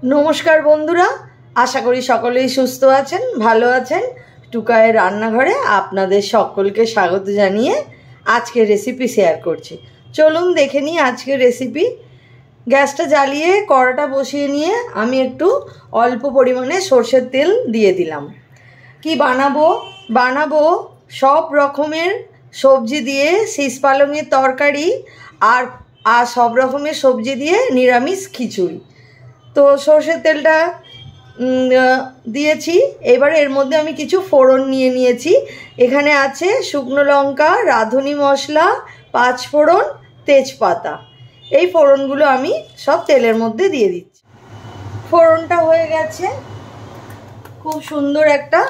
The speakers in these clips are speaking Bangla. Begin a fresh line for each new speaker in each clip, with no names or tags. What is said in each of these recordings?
নমস্কার বন্ধুরা, আশা করি সকলেই সুস্থ আছেন, ভালো আছেন। টুকায়ের রান্নাঘরে আপনাদের সকলকে স্বাগত জানিয়ে আজকের রেসিপি শেয়ার করছি। চলুন দেখে নিই আজকের রেসিপি। গ্যাসটা জ্বালিয়ে কড়াটা বসিয়ে নিয়ে আমি একটু অল্প পরিমাণে সর্ষের তেল দিয়ে দিলাম। কি বানাবো সব রকমের সবজি দিয়ে শীষ পালংয়ের তরকারি আর সব রকমের সবজি দিয়ে নিরামিষ খিচুড়ি। তো সর্ষের তেলটা দিয়েছি। এবারে এর মধ্যে আমি কিছু ফোড়ন নিয়েছি। এখানে আছে শুকনো লঙ্কা, রাঁধুনি মশলা, পাঁচফোড়ন, তেজপাতা। এই ফোড়নগুলো আমি সব তেলের মধ্যে দিয়ে দিচ্ছি। ফোড়নটা হয়ে গেছে, খুব সুন্দর একটা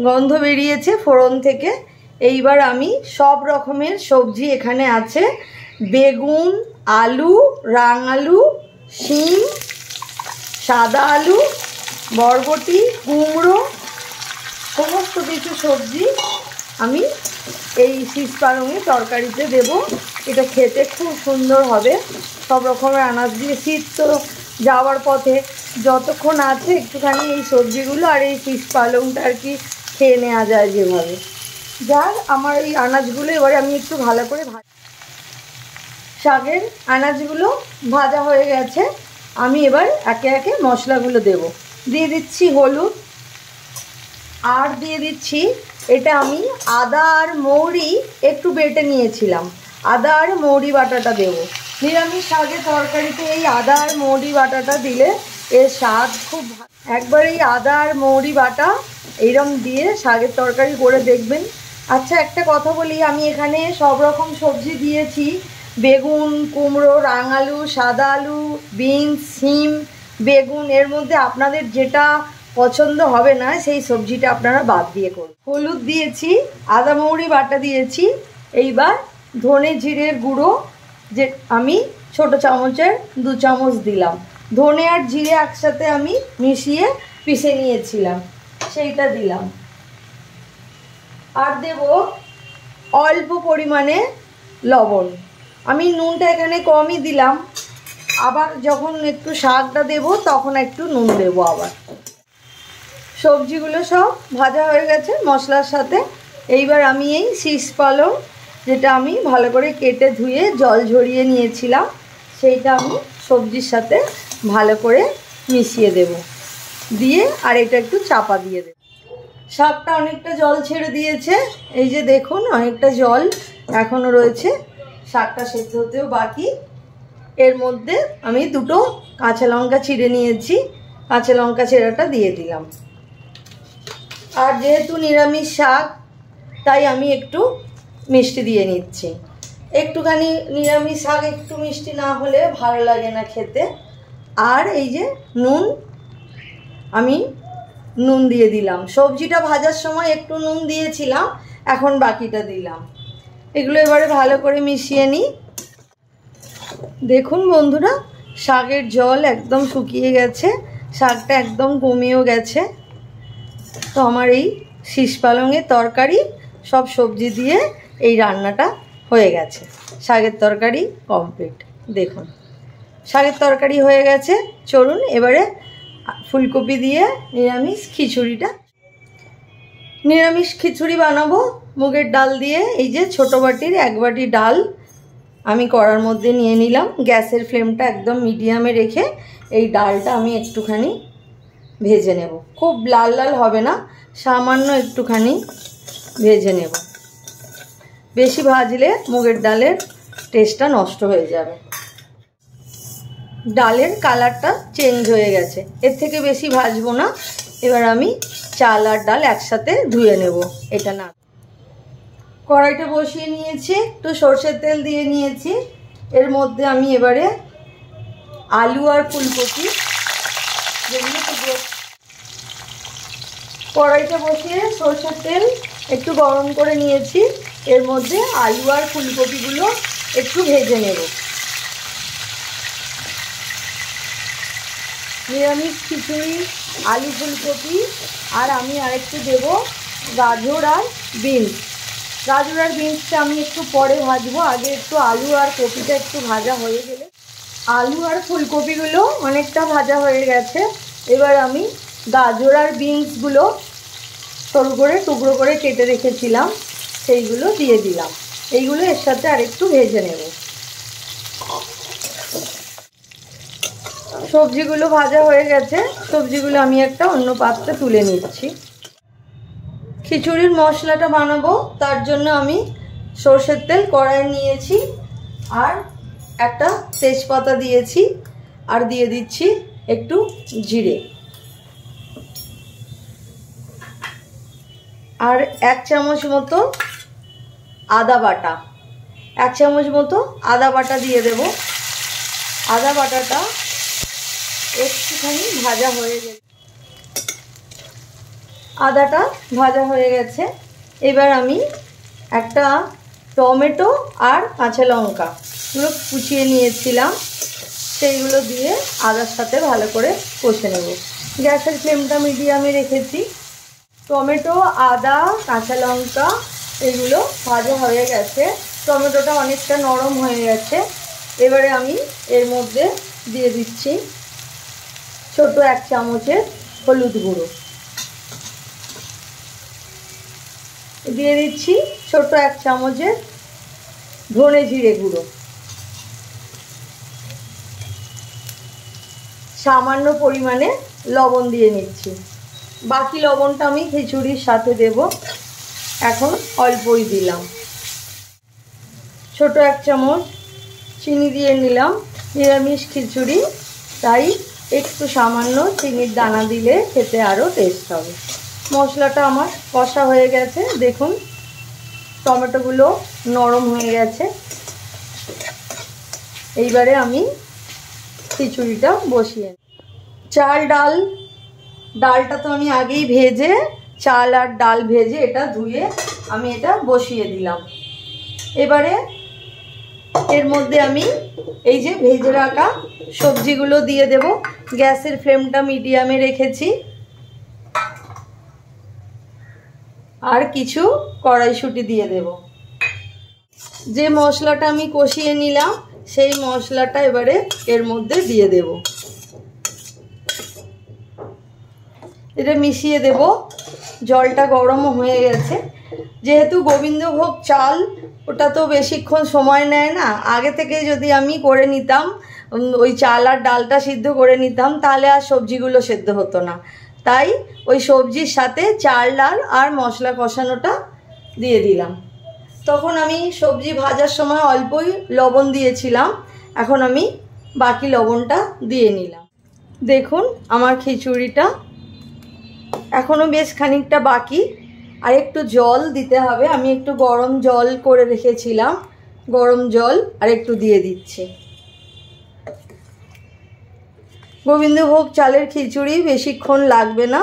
গন্ধ বেরিয়েছে ফোড়ন থেকে। এইবার আমি সব রকমের সবজি এখানে আছে, বেগুন, আলু, রাঙালু, শিম, সাদা আলু, বরবটি, কুমড়ো, সমস্ত কিছু সবজি আমি এই শীষ পালংয়ের তরকারিতে দেব। এটা খেতে খুব সুন্দর হবে। সব রকমের আনাজ দিয়ে, শীত তো যাওয়ার পথে, যতক্ষণ আছে একটুখানি এই সবজিগুলো আর এই শীষ পালংটা আর কি খেয়ে নেওয়া যায় যেভাবে। যার আমার এই আনাজগুলো এবারে আমি একটু ভালো করে শাকের আনাজগুলো ভাজা হয়ে গেছে। আমি এবার একে একে মশলাগুলো দেব। দিয়ে দিচ্ছি হলুদ, আর দিয়ে দিচ্ছি এটা আমি আদা আর মৌরি একটু বেটে নিয়েছিলাম, আদা আর মৌরি বাটাটা দেব। নিরামিষ শাকের তরকারিতে এই আদা আর মৌরি বাটাটা দিলে এর স্বাদ খুব একবার এই আদা আর মৌরি বাটা এইরকম দিয়ে শাকের তরকারি করে দেখবেন। আচ্ছা, একটা কথা বলি, আমি এখানে সব রকম সবজি দিয়েছি, বেগুন, কুমড়ো, রাঙালু, সাদা আলু, বিনস, শিম, বেগুন। এর মধ্যে আপনাদের যেটা পছন্দ হবে না সেই সবজিটা আপনারা বাদ দিয়ে করুন। হলুদ দিয়েছি, আদা মৌরি বাটা দিয়েছি। এইবার ধনে জিরের গুঁড়ো যে আমি ছোট চামচের 2 চামচ দিলাম। ধনে আর জিরে একসাথে আমি মিশিয়ে পিষে নিয়েছিলাম, সেইটা দিলাম। আর দেব অল্প পরিমাণে লবণ। আমি নুনটা এখানে কমই দিলাম, আবার যখন একটু শাকটা দেব তখন একটু নুন দেব আবার। সবজিগুলো সব ভাজা হয়ে গেছে মশলার সাথে। এইবার আমি এই শীষ পালং যেটা আমি ভালো করে কেটে ধুয়ে জল ঝরিয়ে নিয়েছিলাম সেইটা আমি সবজির সাথে ভালো করে মিশিয়ে দেব। দিয়ে আর এটা একটু চাপা দিয়ে দেব। শাকটা অনেকটা জল ছেড়ে দিয়েছে, এই যে দেখুন অনেকটা জল এখনও রয়েছে, শাকটা সেদ্ধ হতেও বাকি। এর মধ্যে আমি 2টো কাঁচা লঙ্কা চিড়ে নিয়েছি, কাঁচা লঙ্কা চেরাটা দিয়ে দিলাম। আর যেহেতু নিরামিষ শাক তাই আমি একটু মিষ্টি দিয়ে নিচ্ছি। একটুখানি নিরামিষ শাক একটু মিষ্টি না হলে ভালো লাগে না খেতে। আর এই যে নুন, আমি নুন দিয়ে দিলাম। সবজিটা ভাজার সময় একটু নুন দিয়েছিলাম, এখন বাকিটা দিলাম। এগুলো এবারে ভালো করে মিশিয়ে নিই। দেখুন বন্ধুরা, শাকের জল একদম শুকিয়ে গেছে, শাকটা একদম কমেও গেছে। তো আমার এই শীষ পালংয়ের তরকারি সব সবজি দিয়ে এই রান্নাটা হয়ে গেছে। শাকের তরকারি কমপ্লিট। দেখুন শাকের তরকারি হয়ে গেছে। চলুন এবারে ফুলকপি দিয়ে নিরামিষ খিচুড়ি বানাবো মুগের ডাল দিয়ে। এই যে ছোটো বাটির 1 বাটি ডাল আমি কড়ার মধ্যে নিয়ে নিলাম। গ্যাসের ফ্লেমটা একদম মিডিয়ামে রেখে এই ডালটা আমি একটুখানি ভেজে নেব। খুব লাল লাল হবে না, সামান্য একটুখানি ভেজে নেব। বেশি ভাজলে মুগের ডালের টেস্টটা নষ্ট হয়ে যাবে। ডালের কালারটা চেঞ্জ হয়ে গেছে, এর থেকে বেশি ভাজবো না। এবার আমি চাল আর ডাল একসাথে ধুয়ে নেব। এটা না, কড়াইটা বসিয়ে নিয়েছি, একটু সর্ষের তেল দিয়ে নিয়েছি। এর মধ্যে আমি এবারে আলু আর ফুলকপি যেগুলো কড়াইটা বসিয়ে সর্ষের তেল একটু গরম করে নিয়েছি। এর মধ্যে আলু আর ফুলকপিগুলো একটু ভেজে নেব। নিরামিষ খিচুড়ি, আলু ফুলকপি, আর আমি আরেকটু দেব গাজর আর বিনস। গাজর আর বিনসটা আমি একটু পরে ভাজবো, আগে একটু আলু আর কপিটা একটু ভাজা হয়ে গেলে আলু আর ফুলকপিগুলো অনেকটা ভাজা হয়ে গেছে। এবার আমি গাজর আর বিনসগুলো সরু করে টুকরো করে কেটে রেখেছিলাম সেইগুলো দিয়ে দিলাম। এইগুলো এর সাথে আর একটু ভেজে নেব। সবজিগুলো ভাজা হয়ে গেছে, সবজিগুলো আমি একটা অন্য পাত্রে তুলে নিচ্ছি। খিচুড়ির মশলাটা বানাবো, তার জন্য আমি সরষের তেল কড়াই নিয়েছি আর একটা তেজপাতা দিয়েছি আর দিয়ে দিচ্ছি একটু জিরে আর 1 চামচ মতো আদা বাটা, 1 চামচ মতো আদা বাটা দিয়ে দেব। আদা বাটাটা একটুখানি ভাজা হয়ে গেছে, আদাটা ভাজা হয়ে গেছে। এবার আমি একটা টমেটো আর কাঁচা লঙ্কা গুলো কুচিয়ে নিয়েছিলাম, সেইগুলো দিয়ে আদার সাথে ভালো করে কষে নেব। গ্যাসের ফ্লেমটা মিডিয়ামে রেখেছি। টমেটো, আদা, কাঁচা লঙ্কা এগুলো ভাজা হয়ে গেছে, টমেটোটা অনেকটা নরম হয়ে গেছে। এবারে আমি এর মধ্যে দিয়ে দিচ্ছি ছোট 1 চামচের হলুদ গুঁড়ো, দিয়ে দিচ্ছি ছোট 1 চামচের ধনে জিরে গুঁড়ো, সামান্য পরিমাণে লবণ দিয়ে নিচ্ছি। বাকি লবণটা আমি খিচুড়ির সাথে দেব, এখন অল্পই দিলাম। ছোট 1 চামচ চিনি দিয়ে নিলাম, নিরামিষ খিচুড়ি তাই একটু সামান্য চিনির দানা দিলে খেতে আরও টেস্ট হবে। মশলাটা আমার কষা হয়ে গেছে, দেখুন টমেটোগুলো নরম হয়ে গেছে। এইবারে আমি খিচুড়িটা বসিয়ে, চাল ডালটা তো আমি আগেই ভেজে, চাল আর ডাল ভেজে এটা ধুয়ে আমি এটা বসিয়ে দিলাম। এবারে এর মধ্যে আমি এই যে ভেজে রাখা সবজিগুলো দিয়ে দেব। গ্যাসের ফ্লেমটা মিডিয়ামে রেখেছি আর কিছু কড়াইশুঁটি দিয়ে দেব। যে মশলাটা আমি কষিয়ে নিলাম সেই মশলাটা এবারে এর মধ্যে দিয়ে দেব, এটা মিশিয়ে দেব। জলটা গরমও হয়ে গেছে, যেহেতু গোবিন্দভোগ চাল ওটা তো বেশিক্ষণ সময় নেয় না, আগে থেকে যদি আমি করে নিতাম ওই চাল আর ডালটা সিদ্ধ করে নিতাম তাহলে আর সবজিগুলো সেদ্ধ হতো না। তাই ওই সবজির সাথে চাল ডাল আর মশলা কষানোটা দিয়ে দিলাম। তখন আমি সবজি ভাজার সময় অল্পই লবণ দিয়েছিলাম, এখন আমি বাকি লবণটা দিয়ে নিলাম। দেখুন আমার খিচুড়িটা এখনও বেশ খানিকটা বাকি, আর একটু জল দিতে হবে। আমি একটু গরম জল করে রেখেছিলাম, গরম জল আর একটু দিয়ে দিচ্ছি। গোবিন্দভোগ চালের খিচুড়ি বেশিক্ষণ লাগবে না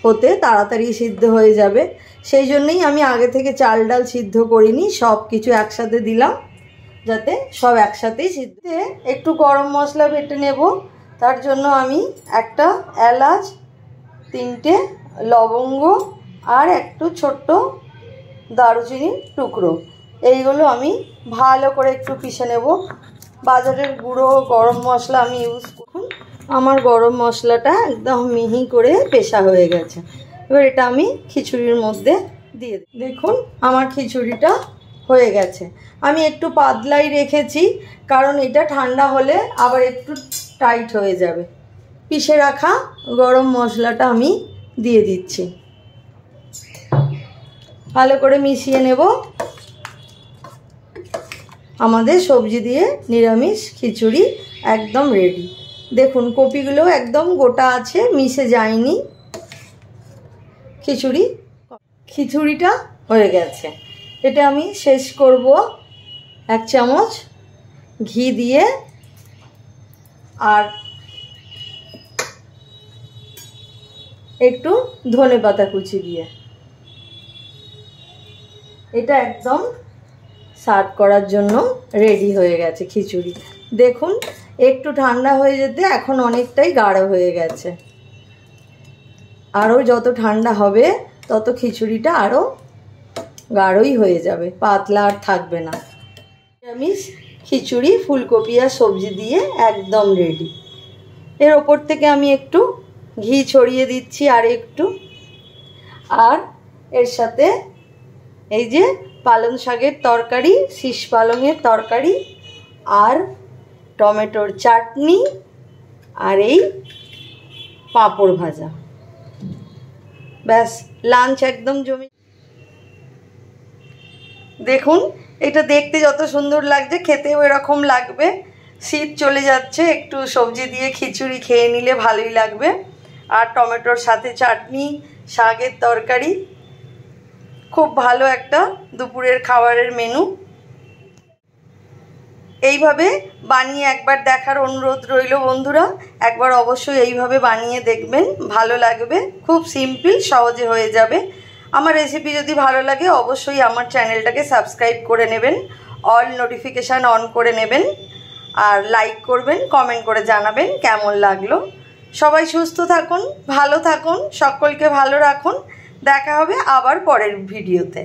হতে, তাড়াতাড়ি সিদ্ধ হয়ে যাবে। সেই জন্যই আমি আগে থেকে চাল ডাল সিদ্ধ করিনি, সব কিছু একসাথে দিলাম যাতে সব একসাথেই সিদ্ধ। একটু গরম মশলা বেটে নেব, তার জন্য আমি একটা এলাচ, 3টে লবঙ্গ আর একটু ছোট্ট দারুচিনির টুকরো, এইগুলো আমি ভালো করে একটু পিষে নেব। বাজারের গুঁড়ো গরম মশলা আমি ইউজ করুন। আমার গরম মশলাটা একদম মিহি করে পেষা হয়ে গেছে। এবার এটা আমি খিচুড়ির মধ্যে দিয়ে দিই। দেখুন আমার খিচুড়িটা হয়ে গেছে। আমি একটু পাতলাই রেখেছি কারণ এটা ঠান্ডা হলে আবার একটু টাইট হয়ে যাবে। পিষে রাখা গরম মশলাটা আমি দিয়ে দিচ্ছি, ভালো করে মিশিয়ে নেব। আমাদের সবজি দিয়ে নিরামিষ খিচুড়ি একদম রেডি। দেখুন কপিগুলো একদম গোটা আছে, মিশে যায়নি। খিচুড়িটা হয়ে গেছে। এটা আমি শেষ করব 1 চামচ ঘি দিয়ে আর একটু ধনেপাতা কুচি দিয়ে। এটা একদম সার্ভ করার জন্য রেডি হয়ে গেছে খিচুড়ি। দেখুন একটু ঠান্ডা হয়ে যেতে এখন অনেকটাই গাঢ় হয়ে গেছে, আরও যত ঠান্ডা হবে তত খিচুড়িটা আরও গাঢ়ই হয়ে যাবে, পাতলা আর থাকবে না। নিরামিষ খিচুড়ি ফুলকপি আর সবজি দিয়ে একদম রেডি। এর ওপর থেকে আমি একটু ঘি ছড়িয়ে দিচ্ছি আর একটু, আর এর সাথে এই যে পালং শাকের তরকারি, শীষ পালংয়ের তরকারি আর টমেটোর চাটনি আর এই পাঁপড় ভাজা, ব্যাস লাঞ্চ একদম জমি। দেখুন এটা দেখতে যত সুন্দর লাগছে খেতেও এরকম লাগবে। শীত চলে যাচ্ছে, একটু সবজি দিয়ে খিচুড়ি খেয়ে নিলে ভালোই লাগবে। আর টমেটোর সাথে চাটনি, শাকের তরকারি, খুব ভালো একটা দুপুরের খাবারের মেনু। এইভাবে বানিয়ে একবার দেখার অনুরোধ রইল বন্ধুরা, একবার অবশ্যই এইভাবে বানিয়ে দেখবেন, ভালো লাগবে। খুব সিম্পল, সহজে হয়ে যাবে। আমার রেসিপি যদি ভালো লাগে অবশ্যই আমার চ্যানেলটাকে সাবস্ক্রাইব করে নেবেন, অল নোটিফিকেশান অন করে নেবেন, আর লাইক করবেন, কমেন্ট করে জানাবেন কেমন লাগলো। সবাই সুস্থ থাকুন, ভালো থাকুন, সকলকে ভালো রাখুন। দেখা হবে আবার পরের ভিডিওতে।